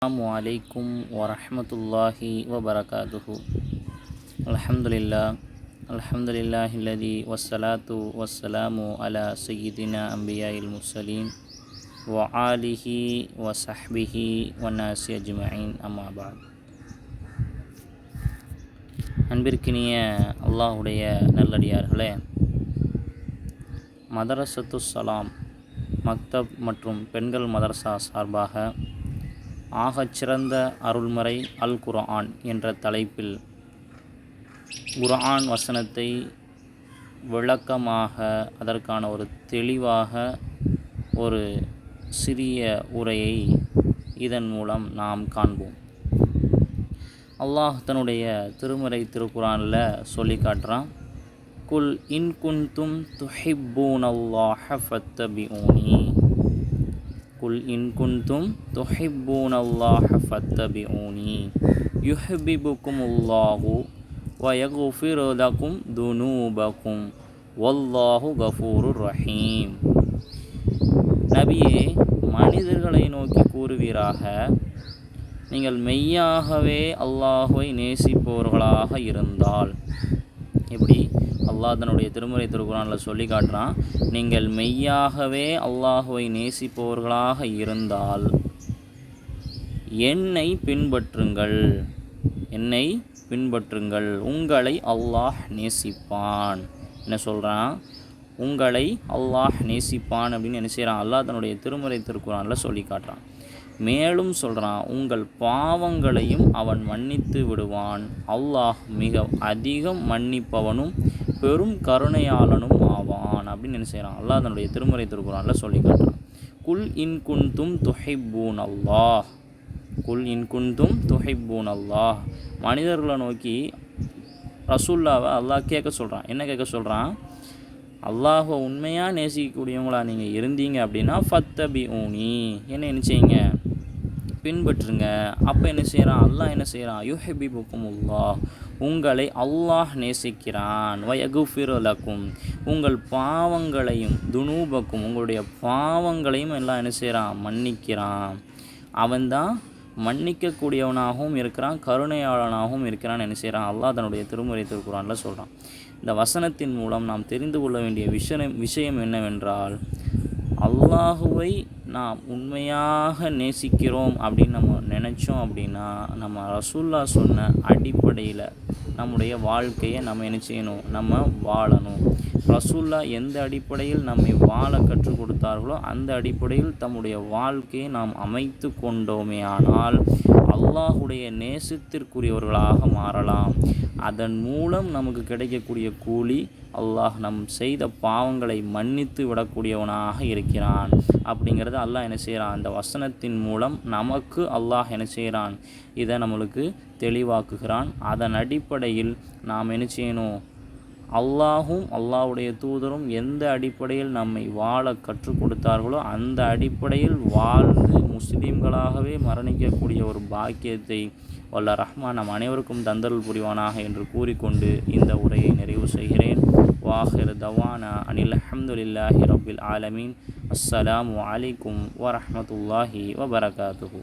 அஸ்ஸலாமு அலைக்கும் வரஹ்மத்துல்லாஹி வபரகாதுஹு. அல்ஹம்துலில்லாஹில்லதி வஸ்ஸலாத்து வஸ்ஸலாமு அலா சய்யிதினா அம்பியாயில் முர்சலீன் வ ஆலிஹி வ ஸஹ்பிஹி வ நாஸி அஜ்மஈன். அம்மா பஅத். அன்பிற்கினிய அல்லாஹுடைய நல்லடியார்களே, மதரசத்து ஸலாம் மக்தப் மற்றும் பெண்கள் மதரசா சார்பாக ஆகச்சிறந்த அருள்மறை அல் குர்ஆன் என்ற தலைப்பில் குர்ஆன் வசனத்தை விளக்கமாக, அதற்கான ஒரு தெளிவாக ஒரு சிறிய உரையை இதன் மூலம் நாம் காண்போம். அல்லாஹ் தன்னுடைய திருமறை திருக்குர்ஆனில் சொல்லி காட்டுறான், குல் இன் குன்தும் துஹிப்பூனல்லாஹ ஃபத்தபிஊனி. குல் இன் குன்தும் துஹிப்பூனல்லாஹ ஃபத்தபிஊனி யுஹிப்பிபுக்குமுல்லாஹு வ யக்ஃபிர் லகும் துனூபக்கும் வல்லாஹு கஃபூருர் ரஹீம். நபியே, மனிதர்களை நோக்கி கூறுவீராக, நீங்கள் மெய்யாகவே அல்லாஹுவை நேசிப்பவர்களாக இருந்தால். எப்படி அல்லாஹ் தன்னுடைய திருமறை திருக்குர்ஆனில் சொல்லி காட்டுறான், நீங்கள் மெய்யாகவே அல்லாஹுவை நேசிப்பவர்களாக இருந்தால் என்னை பின்பற்றுங்கள், என்னை பின்பற்றுங்கள், உங்களை அல்லாஹ் நேசிப்பான். என்ன சொல்கிறான்? உங்களை அல்லாஹ் நேசிப்பான் அப்படின்னு என்ன செய்கிறான்? அல்லாஹ் தன்னுடைய திருமறை திருக்குர்ஆனில் சொல்லி காட்டுறான். மேலும் சொல்கிறான், உங்கள் பாவங்களையும் அவன் மன்னித்து விடுவான். அல்லாஹ் மிக அதிகம் மன்னிப்பவனும் பெரும் கருணையாளனும் ஆவான் அப்படின்னு என்ன செய்கிறான்? அல்லாஹ் தன்னுடைய திருமறை திருக்குர்ஆனில் சொல்லி காட்டுறான். குல் இன் குன்தும் துஹிப்பூன் அல்லாஹ், குல் இன் குன்தும் துஹிப்பூன் அல்லாஹ். மனிதர்களை நோக்கி ரசூல்லாவை அல்லாஹ் கேட்க சொல்கிறான். என்ன கேட்க சொல்கிறான்? அல்லாஹை உண்மையாக நேசிக்கக்கூடியவங்களா நீங்கள் இருந்தீங்க அப்படின்னா ஃபத்தபிஊனி, என்ன செய்யுங்க? பின்பற்றுங்க. அப்போ என்ன செய்கிறான்? அல்லாஹ் என்ன செய்கிறான்? யுஹிப்பிபுக்குமுல்லாஹ், உங்களை அல்லாஹ் நேசிக்கிறான். வ யக்ஃபிர் லகும், உங்கள் பாவங்களையும், துனூபக்கும், உங்களுடைய பாவங்களையும் எல்லாம் என்ன செய்கிறான்? மன்னிக்கிறான். அவன்தான் மன்னிக்கக்கூடியவனாகவும் இருக்கிறான், கருணையாளனாகவும் இருக்கிறான். என்ன செய்கிறான்? அல்லாஹ் தன்னுடைய திருமறை திருக்குர்ஆனில் சொல்கிறான். இந்த வசனத்தின் மூலம் நாம் தெரிந்து கொள்ள வேண்டிய விஷயம் என்னவென்றால், அல்லாஹுவை நாம் உண்மையாக நேசிக்கிறோம் அப்படின்னு நம்ம நினச்சோம் அப்படின்னா, நம்ம ரசூல்லா சொன்ன அடிப்படையில் நம்முடைய வாழ்க்கையை நம்ம என்ன செய்யணும்? நம்ம வாழணும். ரசூல்லா எந்த அடிப்படையில் நம்மை வாழ கற்றுக் கொடுத்தார்களோ அந்த அடிப்படையில் தம்முடைய வாழ்க்கையை நாம் அமைத்து கொண்டோமே ஆனால் அல்லாஹுடைய நேசத்திற்குரியவர்களாக மாறலாம். அதன் மூலம் நமக்கு கிடைக்கக்கூடிய கூலி, அல்லாஹ் நம் செய்த பாவங்களை மன்னித்து விடக்கூடியவனாக இருக்கிறான். அப்படிங்கிறது அல்லாஹ் என்ன செய்கிறான்? அந்த வசனத்தின் மூலம் நமக்கு அல்லாஹ் என்ன செய்கிறான்? இதை நம்மளுக்கு தெளிவாக்குகிறான். அதன் அடிப்படையில் நாம் என்ன செய்யணும்? அல்லாஹும் அல்லாஹ்வுடைய தூதரும் எந்த அடிப்படையில் நம்மை வாழ கற்றுக் கொடுத்தார்களோ அந்த அடிப்படையில் வாழ்ந்து முஸ்லீம்களாகவே மரணிக்கக்கூடிய ஒரு பாக்கியத்தை வல்ல ரஹ்மான் நம் அனைவருக்கும் தந்தருள் புரிவானாக என்று கூறிக்கொண்டு இந்த உரையை நிறைவு செய்கிறேன். வாஹிர் தவானா அனில் அல்ஹம்துலில்லாஹி ரப்பில் ஆலமீன். அஸ்ஸலாமு அலைக்கும் வரஹ்மத்துல்லாஹி வபரகாதுஹு.